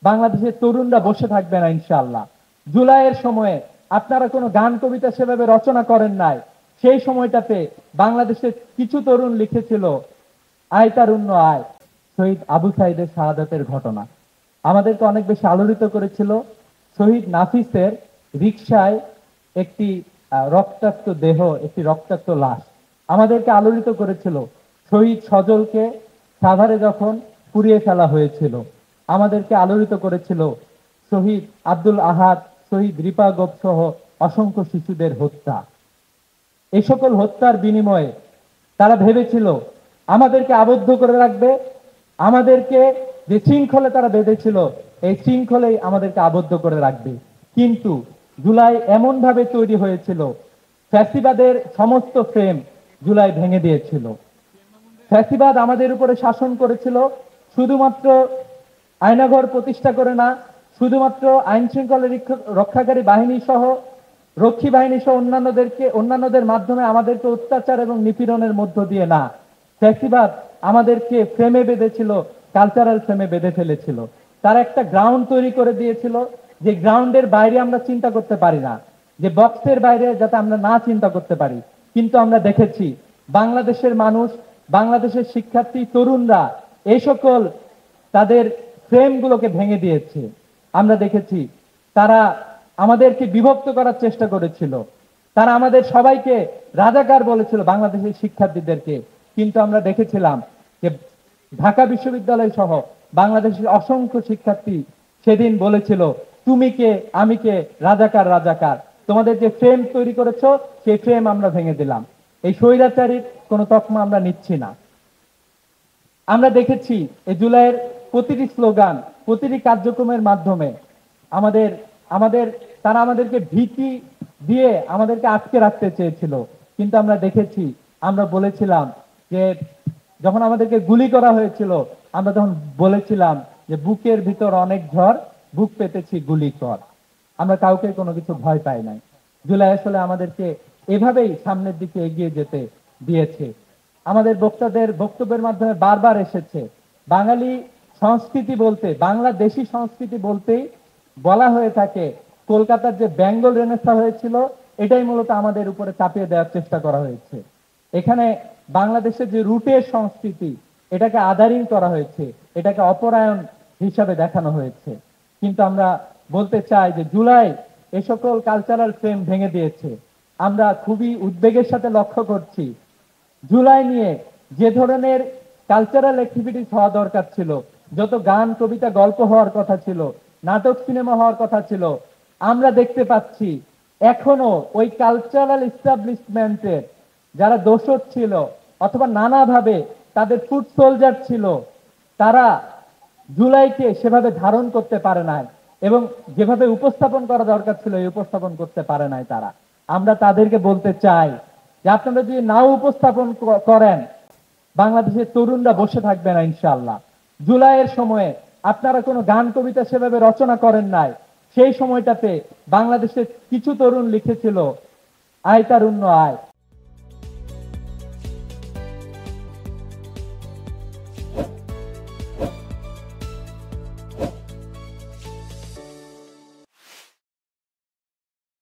বাংলাদেশের তরুণরা বসে থাকবে না ইনশাআল্লাহ। জুলাইয়ের সময়ে আপনারা কোনো গান কবিতা সেভাবে রচনা করেন নাই, সেই সময়টাতে বাংলাদেশের কিছু তরুণ লিখেছিল আয় তারুণ্য আয়, শহীদ আবু সাইদের শাহাদাতের ঘটনা আমাদেরকে অনেক বেশি আলোড়িত করেছিল। শহীদ নাফিসের রিকশায় একটি রক্তাক্ত দেহ, একটি রক্তাক্ত লাশ আমাদেরকে আলোড়িত করেছিল। শহীদ সজলকে সাভারে যখন পুড়িয়ে ফেলা হয়েছিল আমাদেরকে আলোড়িত করেছিল। শহীদ আব্দুল আহাদ, শহীদ রিপা গোপ সহ অসংখ্য শিশুদের হত্যা। এই সকল হত্যার বিনিময়ে তারা ভেবেছিল আমাদেরকে আবদ্ধ করে রাখবে, আমাদেরকে যে শৃঙ্খলে তারা বেঁধেছিল এই শৃঙ্খলেই আমাদেরকে আবদ্ধ করে রাখবে। কিন্তু জুলাই এমন ভাবে তৈরি হয়েছিল, ফ্যাসিবাদের সমস্ত ফ্রেম জুলাই ভেঙে দিয়েছিল। ফ্যাসিবাদ আমাদের উপরে শাসন করেছিল শুধুমাত্র আয়নাঘর প্রতিষ্ঠা করে না, শুধুমাত্র আইন শৃঙ্খলা রক্ষাকারী বাহিনী সহ, রক্ষী বাহিনী সহ অন্যান্যদের মাধ্যমে আমাদেরকে অত্যাচার এবং নিপীড়নের মধ্য দিয়ে না, ফ্যাসিবাদ আমাদেরকে ফ্রেমে বেঁধেছিল, কালচারাল ফ্রেমে বেঁধে ফেলেছিল। তারা একটা গ্রাউন্ড তৈরি করে দিয়েছিল, যে গ্রাউন্ডের বাইরে আমরা চিন্তা করতে পারি না, যে বক্সের বাইরে যাতে আমরা না চিন্তা করতে পারি। কিন্তু আমরা দেখেছি বাংলাদেশের মানুষ, বাংলাদেশের শিক্ষার্থী তরুণরা এই সকল তাদের ফ্রেমগুলোকে ভেঙে দিয়েছে। আমরা দেখেছি তারা আমাদেরকে বিভক্ত করার চেষ্টা করেছিল, তারা আমাদের সবাইকে রাজাকার বলেছিল, বাংলাদেশের শিক্ষার্থীদেরকে। কিন্তু আমরা দেখেছিলাম যে ঢাকা বিশ্ববিদ্যালয় সহ বাংলাদেশের অসংখ্য শিক্ষার্থী সেদিন বলেছিল তুমি কে আমি কে, রাজাকার রাজাকার, তোমাদের যে ফ্রেম তৈরি করেছো সেই ফ্রেম আমরা ভেঙে দিলাম, এই স্বৈরাচারীর কোনো তকমা আমরা নিচ্ছি না। আমরা দেখেছি এই জুলাইয়ের প্রতিটি স্লোগান, প্রতিটি কার্যক্রমের মাধ্যমে আমাদের আমাদের তারা আমাদেরকে ভীতি দিয়ে আমাদেরকে আটকে রাখতে চেয়েছিল। কিন্তু আমরা দেখেছি, আমরা বলেছিলাম যে যখন আমাদেরকে গুলি করা হয়েছিল আমরা তখন বলেছিলাম যে বুকের ভিতর অনেক ঝড়, বুক পেতেছি গুলি কর। আমরা কাউকে কোনো কিছু ভয় পাই নাই। জুলাই আসলে আমাদেরকে এভাবেই সামনের দিকে এগিয়ে যেতে দিয়েছে। আমাদের বক্তাদের বক্তব্যের মাধ্যমে বারবার এসেছে বাঙালি সংস্কৃতি বলতে, বাংলাদেশি সংস্কৃতি বলতেই বলা হয়ে থাকে কলকাতার যে বেঙ্গল রেনেসা হয়েছিল এটাই মূলত আমাদের উপরে চাপিয়ে দেওয়ার চেষ্টা করা হয়েছে। এখানে বাংলাদেশের যে রুটের সংস্কৃতি এটাকে আদারিং করা হয়েছে, এটাকে অপরায়ণ হিসাবে দেখানো হয়েছে। কিন্তু আমরা বলতে চাই যে জুলাই এ সকল কালচারাল ফ্রেম ভেঙে দিয়েছে। আমরা খুবই উদ্বেগের সাথে লক্ষ্য করছি জুলাই নিয়ে যে ধরনের কালচারাল অ্যাক্টিভিটিস হওয়া দরকার ছিল, যত গান কবিতা গল্প হওয়ার কথা ছিল, নাটক সিনেমা হওয়ার কথা ছিল, আমরা দেখতে পাচ্ছি এখনো ওই কালচারাল এস্টাবলিশমেন্টের যারা দোষর ছিল অথবা নানাভাবে তাদের ফুড সোলজার ছিল, তারা জুলাইকে সেভাবে ধারণ করতে পারে নাই এবং যেভাবে উপস্থাপন করা দরকার ছিল এই উপস্থাপন করতে পারে নাই তারা। আমরা তাদেরকে বলতে চাই যে আপনারা যদি নাও উপস্থাপন করেন বাংলাদেশের তরুণরা বসে থাকবে না ইনশাআল্লাহ। জুলাইয়ের সময়ে আপনারা কোনো গান কবিতা সেভাবে রচনা করেন নাই, সেই সময়টাতে বাংলাদেশের কিছু তরুণ লিখেছিল আয় তারুণ্য আয়,